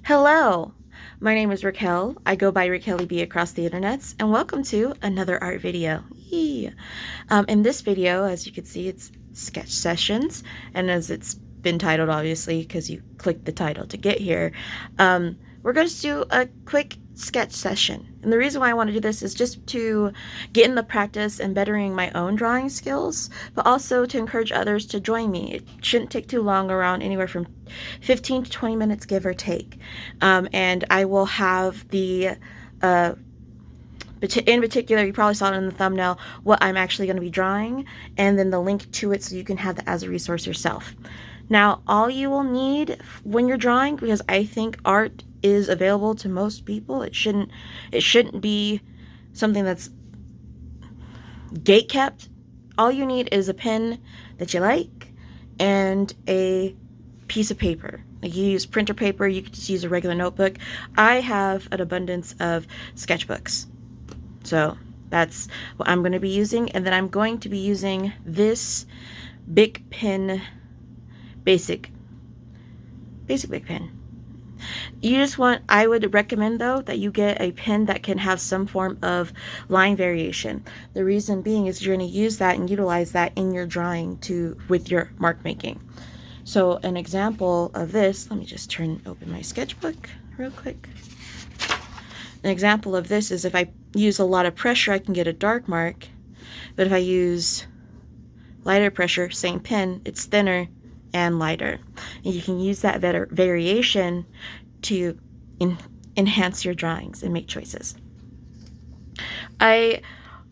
Hello, my name is Raquel. I go by Raquel B across the internets, and welcome to another art video. Yee. In this video, as you can see, it's sketch sessions, and as it's been titled, obviously, because you clicked the title to get here, we're going to do a quick sketch session. And the reason why I want to do this is just to get in the practice and bettering my own drawing skills, but also to encourage others to join me. It shouldn't take too long, around anywhere from 15 to 20 minutes, give or take. And I will have the in particular, you probably saw it in the thumbnail, what I'm actually going to be drawing, and then the link to it so you can have that as a resource yourself. Now, all you will need when you're drawing, because I think art is available to most people, it shouldn't be something that's gate kept. All you need is a pen that you like and a piece of paper. Like, you use printer paper, you could just use a regular notebook. I have an abundance of sketchbooks, so that's what I'm going to be using. And then I'm going to be using this Bic pen, basic Bic pen. I would recommend though that you get a pen that can have some form of line variation. The reason being is you're going to use that and utilize that in your drawing with your mark making. So an example of this, let me just open my sketchbook real quick. An example of this is if I use a lot of pressure, I can get a dark mark. But if I use lighter pressure, same pen, it's thinner and lighter. And you can use that variation to enhance your drawings and make choices. I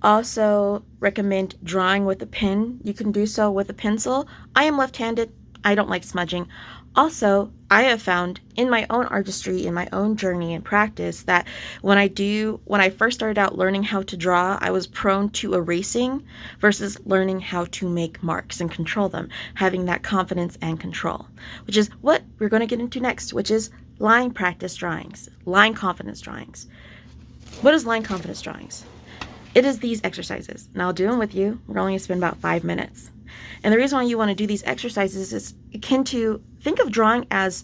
also recommend drawing with a pen. You can do so with a pencil. I am left-handed. I don't like smudging. Also, I have found in my own artistry, in my own journey and practice, that when I first started out learning how to draw, I was prone to erasing versus learning how to make marks and control them, having that confidence and control, which is what we're going to get into next, which is line practice drawings, line confidence drawings. What is line confidence drawings? It is these exercises. And I'll do them with you. We're only going to spend about 5 minutes. And the reason why you want to do these exercises is akin to, think of drawing as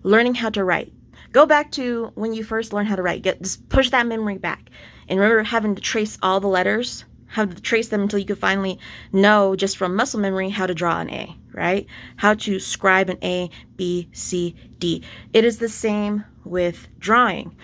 learning how to write. Go back to when you first learned how to write. Just push that memory back. And remember having to trace all the letters, how to trace them until you could finally know, just from muscle memory, how to draw an A, right? How to scribe an A, B, C, D. It is the same with drawing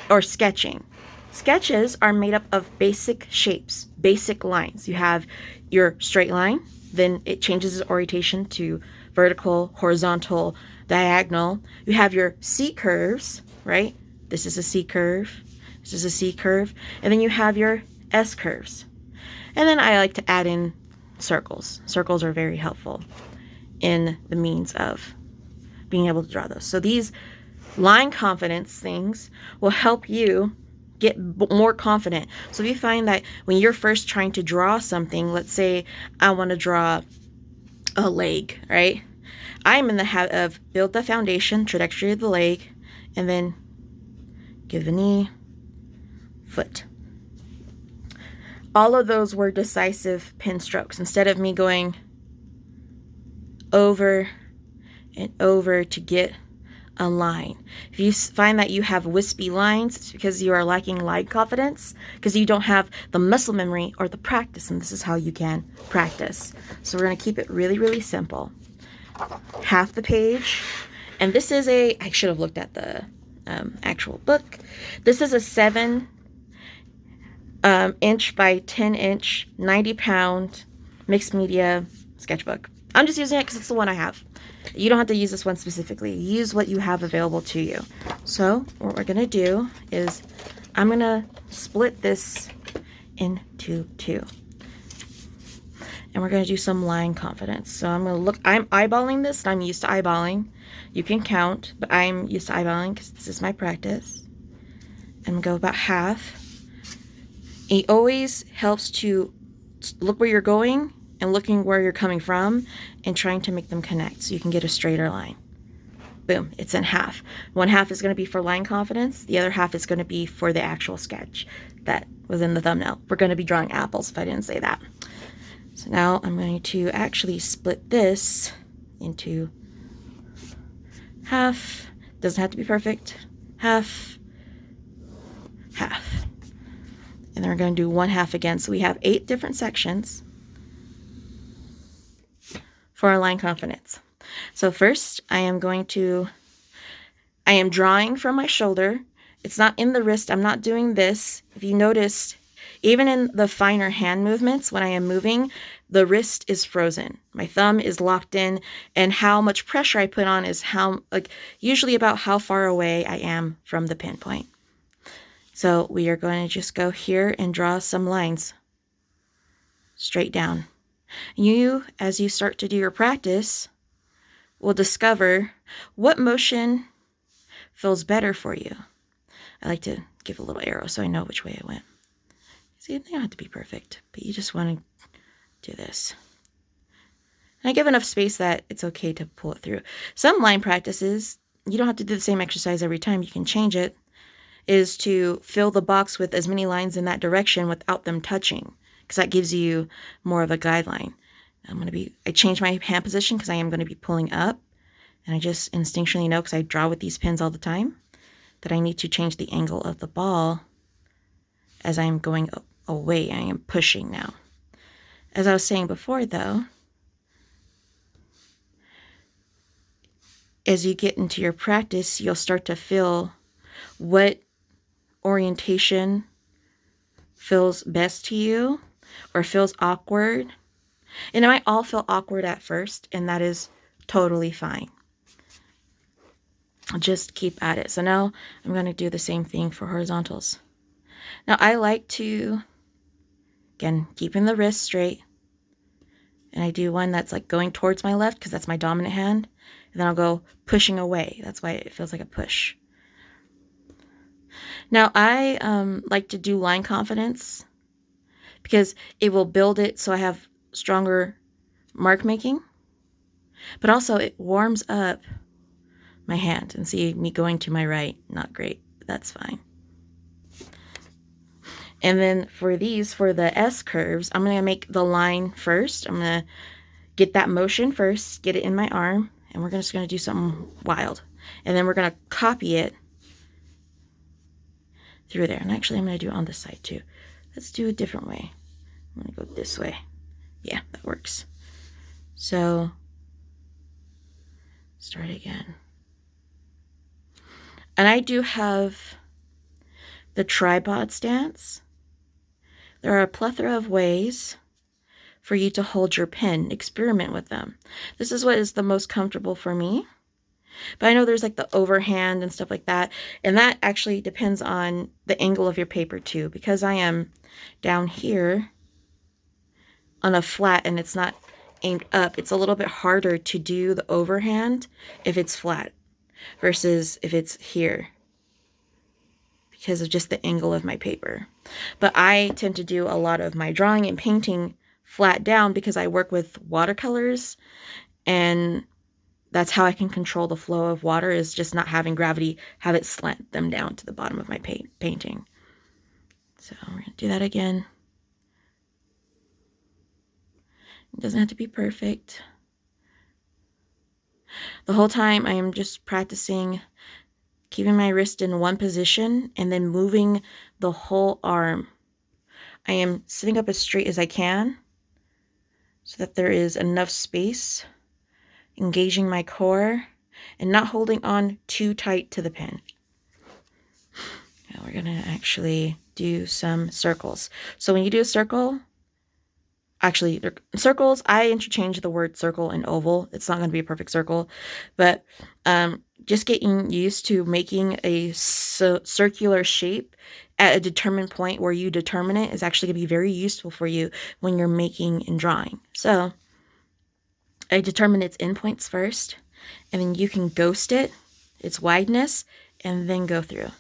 or sketching. Sketches are made up of basic shapes, basic lines. You have your straight line, then it changes its orientation to vertical, horizontal, diagonal. You have your C curves, right? This is a C curve. This is a C curve. And then you have your S curves. And then I like to add in circles. Circles are very helpful in the means of being able to draw those. So these line confidence things will help you get more confident. So if you find that when you're first trying to draw something, let's say I want to draw a leg, right? I'm in the habit of build the foundation, trajectory of the leg, and then give a knee, foot. All of those were decisive pen strokes. Instead of me going over and over to get a line. If you find that you have wispy lines, it's because you are lacking line confidence, because you don't have the muscle memory or the practice, and this is how you can practice. So we're going to keep it really, really simple. Half the page, and this is I should have looked at the actual book. This is a 7 inch by 10 inch, 90-pound mixed media sketchbook. I'm just using it because it's the one I have. You don't have to use this one specifically. Use what you have available to you. So what we're going to do is I'm going to split this into 2. And we're going to do some line confidence. So I'm eyeballing this. I'm used to eyeballing. You can count, but I'm used to eyeballing because this is my practice. And go about half. It always helps to look where you're going and looking where you're coming from and trying to make them connect so you can get a straighter line. Boom, it's in half. One half is going to be for line confidence. The other half is going to be for the actual sketch that was in the thumbnail. We're going to be drawing apples if I didn't say that. So now I'm going to actually split this into half. Doesn't have to be perfect. half, half. And then we're going to do 1/2 again. So we have 8 different sections for our line confidence. So first I am drawing from my shoulder. It's not in the wrist. I'm not doing this. If you noticed, even in the finer hand movements, when I am moving, the wrist is frozen. My thumb is locked in, and how much pressure I put on is usually about how far away I am from the pinpoint. So we are going to just go here and draw some lines straight down. You, as you start to do your practice, will discover what motion feels better for you. I like to give a little arrow so I know which way I went. See, they don't have to be perfect, but you just want to do this. And I give enough space that it's okay to pull it through. Some line practices, you don't have to do the same exercise every time. You can change it, is to fill the box with as many lines in that direction without them touching, because that gives you more of a guideline. I change my hand position because I am going to be pulling up, and I just instinctually know, because I draw with these pins all the time, that I need to change the angle of the ball as I'm going away. I am pushing now. As I was saying before, though, as you get into your practice, you'll start to feel what orientation feels best to you or feels awkward. And it might all feel awkward at first, and that is totally fine. Just keep at it. So now I'm going to do the same thing for horizontals. Now I like to, again, keeping the wrist straight. And I do one that's like going towards my left because that's my dominant hand. And then I'll go pushing away. That's why it feels like a push. Now I like to do line confidence because it will build it so I have stronger mark making. But also it warms up my hand. And see me going to my right, not great. That's fine. And then for the S curves, I'm going to make the line first. I'm going to get that motion first, get it in my arm, and we're just going to do something wild. And then we're going to copy it through there. And actually, I'm going to do it on this side too. Let's do a different way. I'm going to go this way. Yeah, that works. So, start again. And I do have the tripod stance. There are a plethora of ways for you to hold your pen. Experiment with them. This is what is the most comfortable for me. But I know there's like the overhand and stuff like that. And that actually depends on the angle of your paper too. Because I am down here on a flat and it's not aimed up, it's a little bit harder to do the overhand if it's flat versus if it's here, because of just the angle of my paper. But I tend to do a lot of my drawing and painting flat down because I work with watercolors, and that's how I can control the flow of water, is just not having gravity have it slant them down to the bottom of my painting. So we're going to do that again. It doesn't have to be perfect. The whole time I am just practicing keeping my wrist in one position and then moving the whole arm. I am sitting up as straight as I can so that there is enough space, engaging my core and not holding on too tight to the pen. Now we're going to actually do some circles. So when you do a circle, actually, circles, I interchange the word circle and oval. It's not going to be a perfect circle, but just getting used to making a circular shape at a determined point where you determine it is actually going to be very useful for you when you're making and drawing. So I determine its endpoints first, and then you can ghost it, its wideness, and then go through.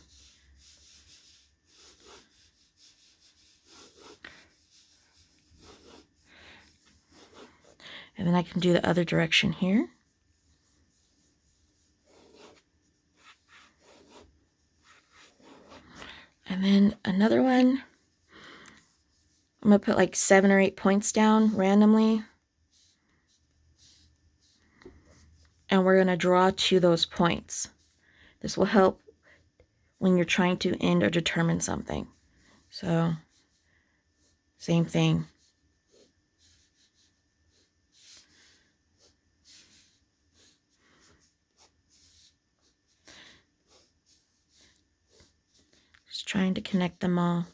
And then I can do the other direction here. And then another one, I'm going to put like 7 or 8 points down randomly. And we're going to draw to those points. This will help when you're trying to end or determine something. So, same thing. Just trying to connect them all.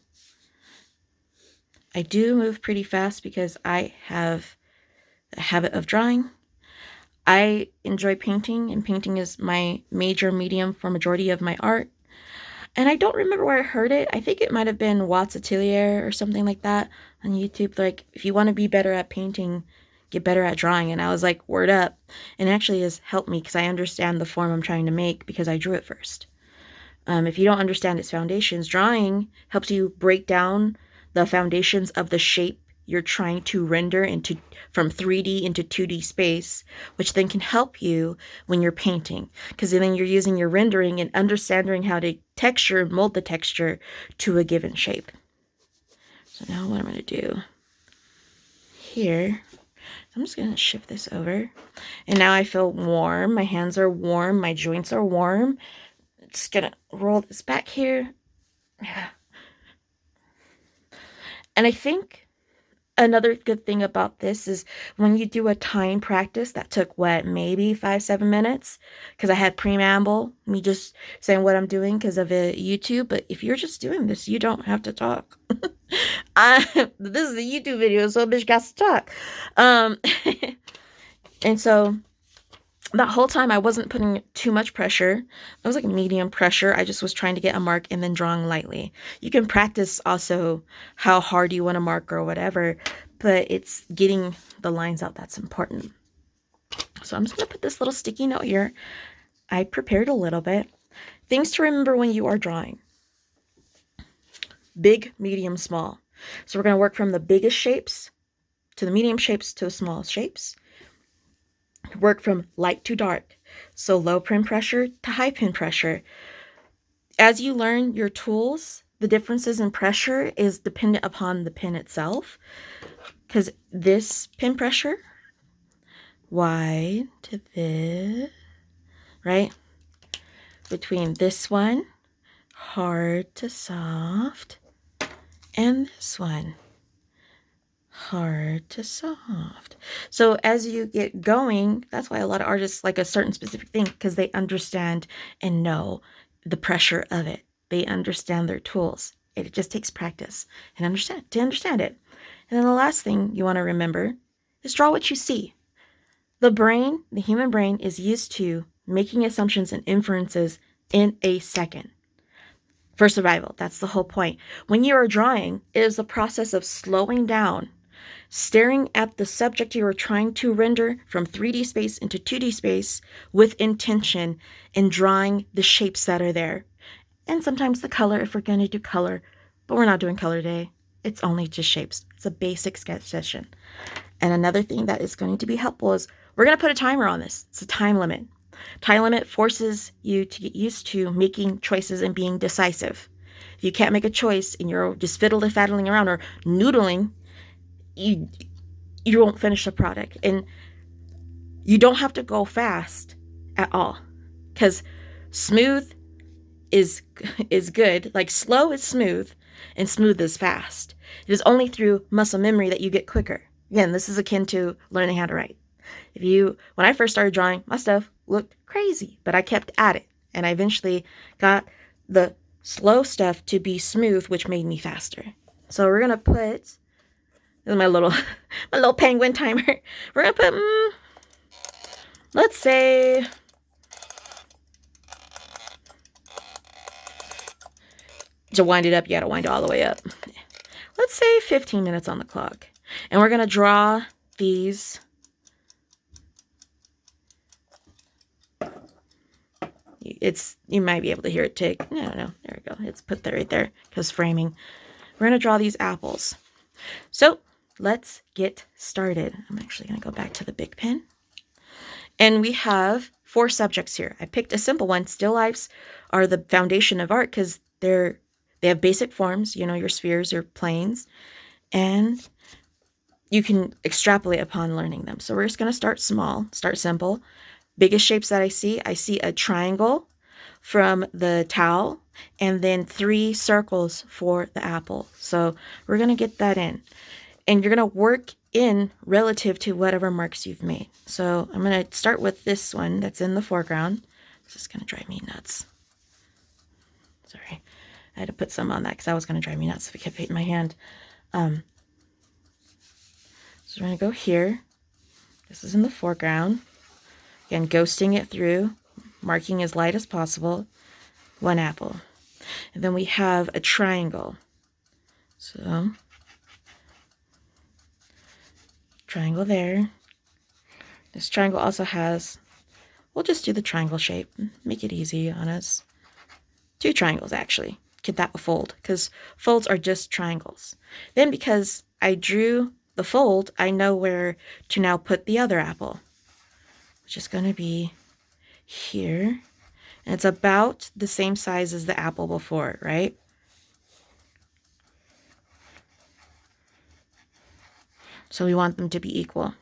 I do move pretty fast because I have a habit of drawing. I enjoy painting, and painting is my major medium for majority of my art. And I don't remember where I heard it. I think it might have been Watts Atelier or something like that on YouTube. Like, if you want to be better at painting, get better at drawing. And I was like, word up. And it actually has helped me because I understand the form I'm trying to make because I drew it first. If you don't understand its foundations, drawing helps you break down the foundations of the shape you're trying to render into from 3D into 2D space, which then can help you when you're painting, because then you're using your rendering and understanding how to texture and mold the texture to a given shape. So now what I'm going to do here, I'm just going to shift this over, and now I feel warm. My hands are warm. My joints are warm. Just gonna roll this back here. And I think another good thing about this is when you do a time practice that took what, maybe 5-7 minutes, because I had preamble, me just saying what I'm doing because of YouTube. But if you're just doing this, you don't have to talk. This is a YouTube video, so a bitch got to talk. And so that whole time I wasn't putting too much pressure. It was like medium pressure. I just was trying to get a mark and then drawing lightly. You can practice also how hard you want to mark or whatever, but it's getting the lines out that's important. So I'm just going to put this little sticky note here. I prepared a little bit. Things to remember when you are drawing. Big, medium, small. So we're going to work from the biggest shapes to the medium shapes to the smallest shapes. Work from light to dark, so low pin pressure to high pin pressure. As you learn your tools, the differences in pressure is dependent upon the pin itself, because this pin pressure, wide to this, right? Between this one, hard to soft, and this one, hard to soft. So as you get going, that's why a lot of artists like a certain specific thing, because they understand and know the pressure of it. They understand their tools. It just takes practice and understand it. And then the last thing you want to remember is draw what you see. The brain, the human brain, is used to making assumptions and inferences in a second. For survival, that's the whole point. When you are drawing, it is the process of slowing down, staring at the subject you are trying to render from 3D space into 2D space with intention, and drawing the shapes that are there. And sometimes the color, if we're going to do color, but we're not doing color today. It's only just shapes. It's a basic sketch session. And another thing that is going to be helpful is we're going to put a timer on this. It's a time limit. Time limit forces you to get used to making choices and being decisive. If you can't make a choice and you're just fiddling around or noodling, you won't finish the product. And you don't have to go fast at all, because smooth is good. Like, slow is smooth and smooth is fast. It is only through muscle memory that you get quicker. Again, this is akin to learning how to write. When I first started drawing, my stuff looked crazy, but I kept at it, and I eventually got the slow stuff to be smooth, which made me faster. So we're gonna put, this is my little penguin timer. We're gonna put, let's say, to wind it up, you gotta wind it all the way up. Let's say 15 minutes on the clock, and we're gonna draw these. You might be able to hear it tick. No, there we go. It's put there right there because framing. We're going to draw these apples. So let's get started. I'm actually going to go back to the big pen. And we have 4 subjects here. I picked a simple one. Still lifes are the foundation of art because they have basic forms, your spheres, your planes, and you can extrapolate upon learning them. So we're just going to start small, start simple. Biggest shapes that I see a triangle from the towel, and then 3 circles for the apple. So we're going to get that in. And you're going to work in relative to whatever marks you've made. So I'm going to start with this one that's in the foreground. This is going to drive me nuts. Sorry. I had to put some on that because that was going to drive me nuts if it kept hitting my hand. So we're going to go here. This is in the foreground. Again, ghosting it through, marking as light as possible. 1 apple. And then we have a triangle. So, triangle there. This triangle also has, we'll just do the triangle shape. Make it easy on us. 2 triangles, actually. Get that a fold, because folds are just triangles. Then because I drew the fold, I know where to now put the other apple, which is going to be here. And it's about the same size as the apple before, right? So we want them to be equal.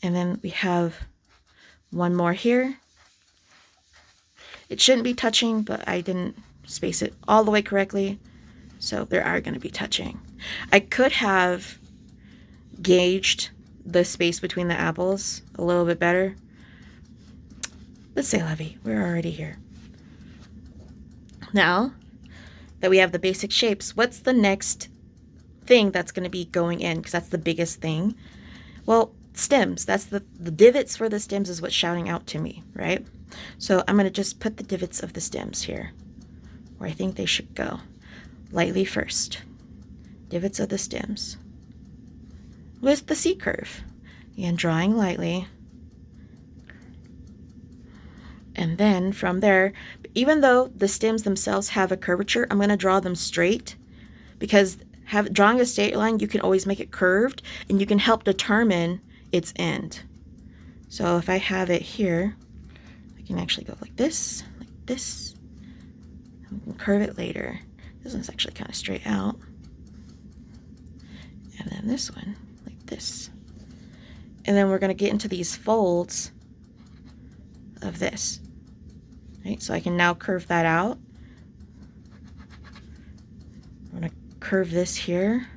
And then we have 1 more here. It shouldn't be touching, but I didn't space it all the way correctly. So they are going to be touching. I could have gauged the space between the apples a little bit better. Let's say Levy, we're already here. Now that we have the basic shapes, what's the next thing that's going to be going in? Because that's the biggest thing. Well, stems. That's the divots for the stems is what's shouting out to me, right? So I'm going to just put the divots of the stems here where I think they should go. Lightly first. Divots of the stems. With the C curve. Again, drawing lightly. And then from there, even though the stems themselves have a curvature, I'm going to draw them straight, because drawing a straight line, you can always make it curved and you can help determine its end. So if I have it here, I can actually go like this, and we can curve it later. This one's actually kind of straight out. And then this one, like this. And then we're going to get into these folds of this. Right? So I can now curve that out. I'm going to curve this here.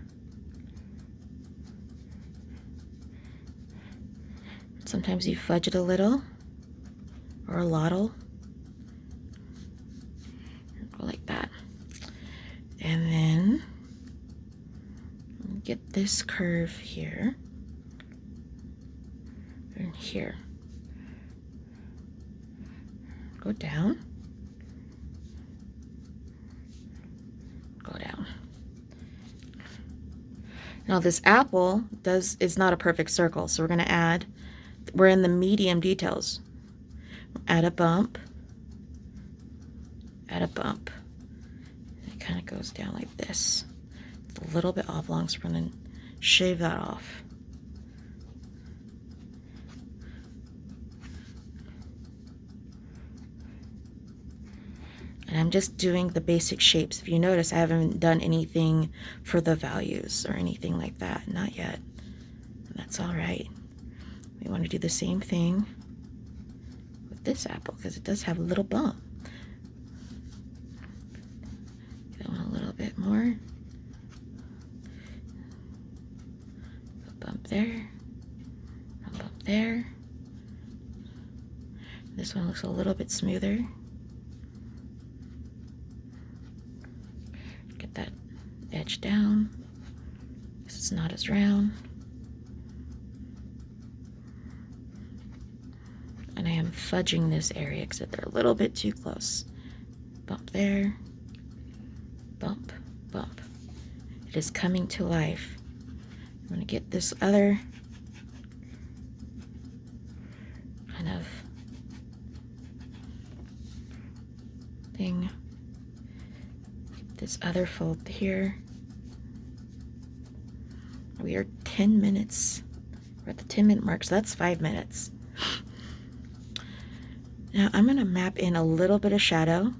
Sometimes you fudge it a little or a lottle. Go like that. And then get this curve here and here. Go down. Go down. Now this apple is not a perfect circle, so we're going to add, we're in the medium details. Add a bump. Add a bump. It kind of goes down like this. It's a little bit oblong, so we're going to shave that off. And I'm just doing the basic shapes. If you notice, I haven't done anything for the values or anything like that. Not yet. That's all right. We want to do the same thing with this apple because it does have a little bump. Go on a little bit more. A bump there. A bump there. This one looks a little bit smoother. Get that edge down. This is not as round. And I am fudging this area because they're a little bit too close. Bump there. Bump, bump. It is coming to life. I'm going to get this other kind of thing. This other fold here. We are 10 minutes. We're at the 10-minute mark, so that's 5 minutes. Now I'm going to map in a little bit of shadow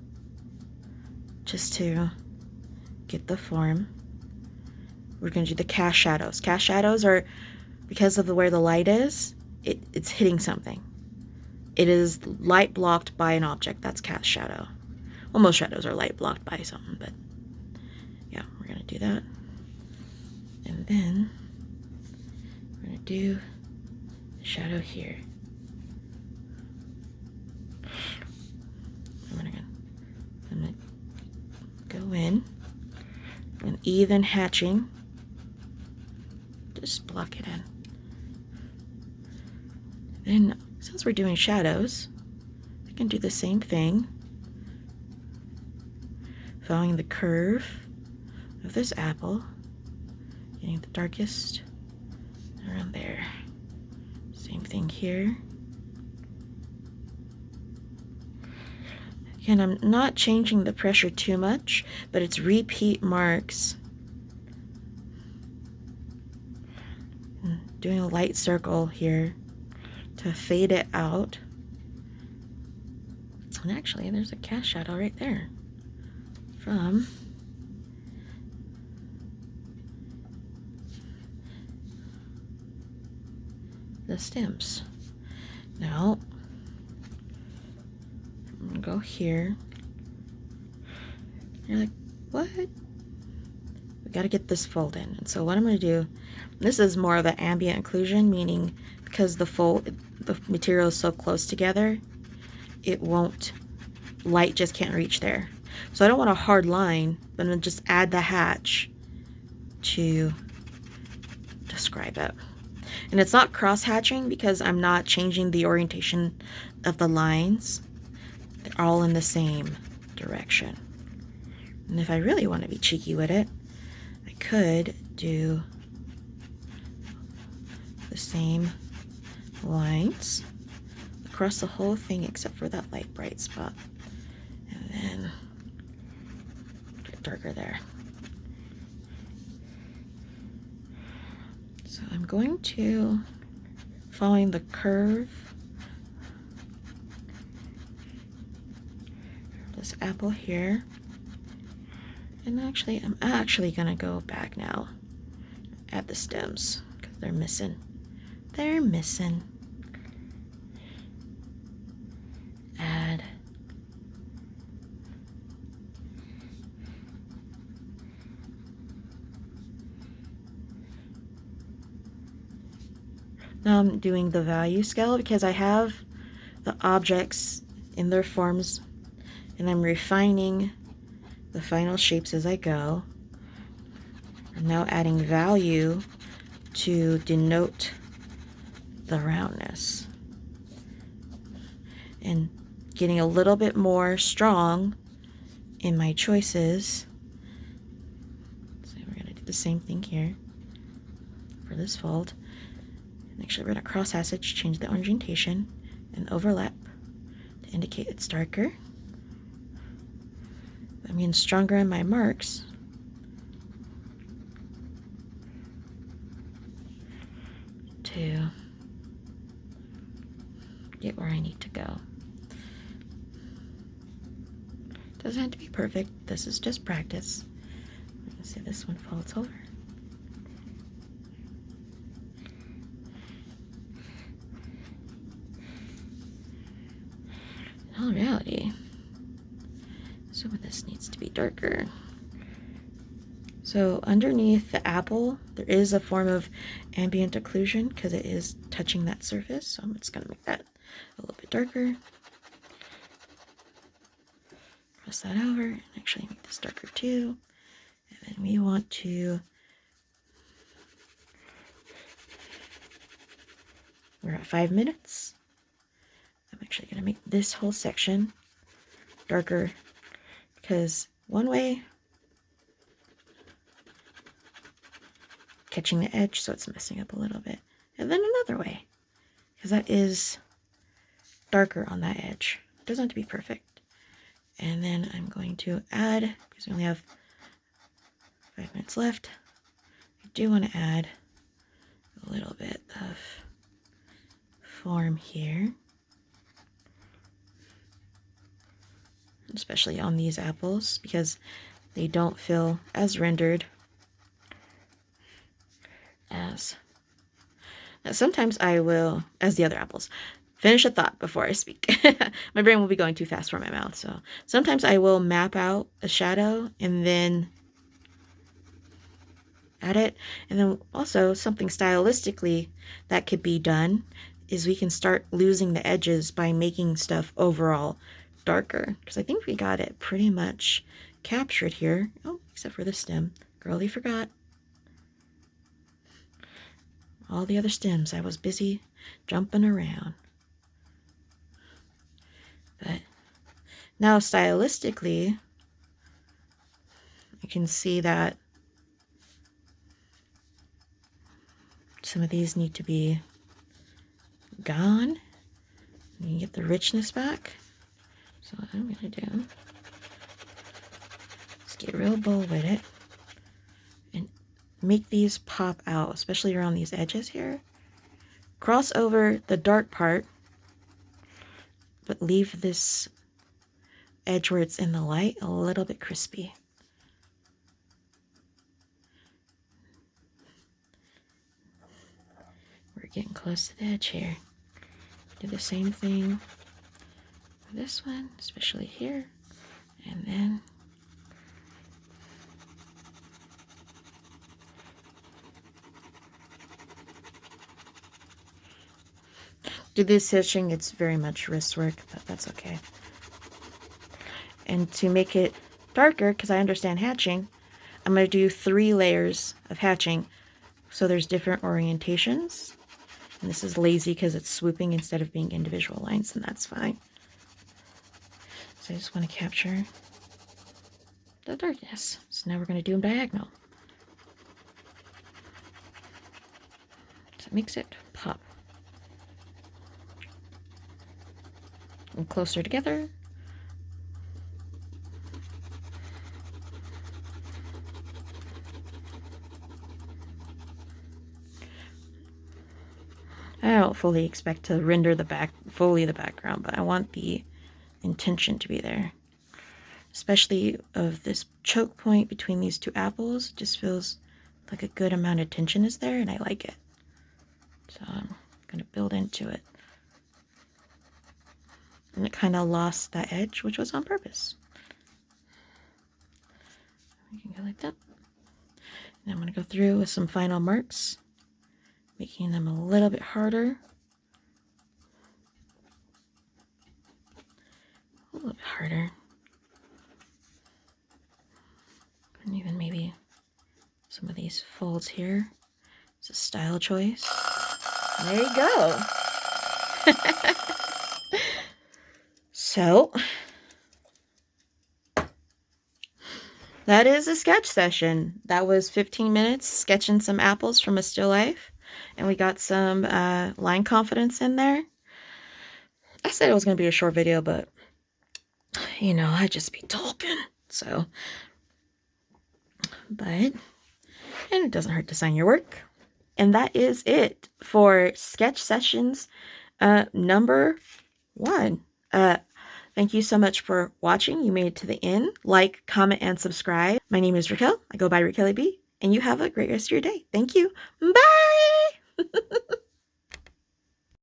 just to get the form. We're going to do the cast shadows. Cast shadows are, because of where the light is, it's hitting something. It is light blocked by an object. That's cast shadow. Well, most shadows are light blocked by something, but yeah, we're going to do that. And then we're going to do the shadow here. I'm going to go in and even hatching. Just block it in. Then, since we're doing shadows, I can do the same thing, following the curve of this apple, getting the darkest around there. Same thing here. Again, I'm not changing the pressure too much, but it's repeat marks. Doing a light circle here to fade it out. And actually, there's a cast shadow right there from the stems. Now, I'm gonna go here. You're like, what? We gotta get this fold in. And so what I'm gonna do, this is more of the ambient occlusion, meaning because the material is so close together, it won't, light just can't reach there. So I don't want a hard line, but I'm gonna just add the hatch to describe it. And it's not cross hatching because I'm not changing the orientation of the lines. They're all in the same direction. And if I really want to be cheeky with it, I could do the same lines across the whole thing except for that light bright spot. And then get darker there. So I'm going to, following the curve, this apple here. And actually, I'm actually going to go back now at the stems because they're missing. They're missing. Add. Now I'm doing the value scale because I have the objects in their forms and I'm refining the final shapes as I go. I'm now adding value to denote the roundness and getting a little bit more strong in my choices. So we're going to do the same thing here for this fold. And actually we're going to cross hatch, change the orientation and overlap to indicate it's darker. I'm getting stronger in my marks. To get where I need to go. Doesn't have to be perfect. This is just practice. Let's see, this one folds over. In all reality, some of this needs to be darker. So underneath the apple, there is a form of ambient occlusion because it is touching that surface. So I'm just going to make that a little bit darker. Cross that over and actually make this darker too. And then we want to, we're at 5 minutes. I'm actually going to make this whole section darker because one way, catching the edge so it's messing up a little bit, and then another way because that is darker on that edge. It doesn't have to be perfect. And then I'm going to add, because we only have 5 minutes left, I do want to add a little bit of form here, especially on these apples because they don't feel as rendered as, now sometimes I will, as the other apples, finish a thought before I speak. My brain will be going too fast for my mouth. So sometimes I will map out a shadow and then add it. And then also something stylistically that could be done is we can start losing the edges by making stuff overall darker. Because I think we got it pretty much captured here. Oh, except for the stem. Girlie forgot. All the other stems, I was busy jumping around. But now stylistically, I can see that some of these need to be gone. You can get the richness back. So what I'm going to do is get real bold with it and make these pop out, especially around these edges here. Cross over the dark part, but leave this edge where it's in the light a little bit crispy. We're getting close to the edge here. Do the same thing with this one, especially here, and then do this stitching. It's very much wrist work, but that's okay. And to make it darker, because I understand hatching, I'm going to do 3 layers of hatching, so there's different orientations. And this is lazy because it's swooping instead of being individual lines, and that's fine. So I just want to capture the darkness. So now we're going to do them diagonal. So it makes it pop. And closer together. I don't fully expect to render the background, but I want the intention to be there. Especially of this choke point between these 2 apples. It just feels like a good amount of tension is there, and I like it. So I'm going to build into it. And it kind of lost that edge, which was on purpose. We can go like that. And I'm going to go through with some final marks, making them a little bit harder. A little bit harder. And even maybe some of these folds here. It's a style choice. There you go. So, that is a sketch session. That was 15 minutes sketching some apples from a still life. And we got some line confidence in there. I said it was going to be a short video, but, you know, I just be talking. So, but, and it doesn't hurt to sign your work. And that is it for sketch sessions number 1. Thank you so much for watching. You made it to the end. Like, comment, and subscribe. My name is Raquel. I go by Raquel B. And you have a great rest of your day. Thank you. Bye!